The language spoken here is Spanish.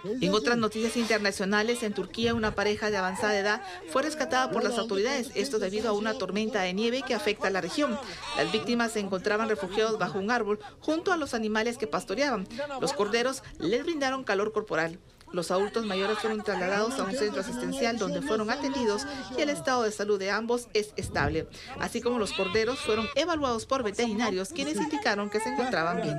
En otras noticias internacionales, en Turquía, una pareja de avanzada edad fue rescatada por las autoridades, esto debido a una tormenta de nieve que afecta a la región. Las víctimas se encontraban refugiados bajo un árbol junto a los animales que pastoreaban. Los corderos les brindaron calor corporal. Los adultos mayores fueron trasladados a un centro asistencial donde fueron atendidos y el estado de salud de ambos es estable. Así como los corderos fueron evaluados por veterinarios quienes indicaron que se encontraban bien.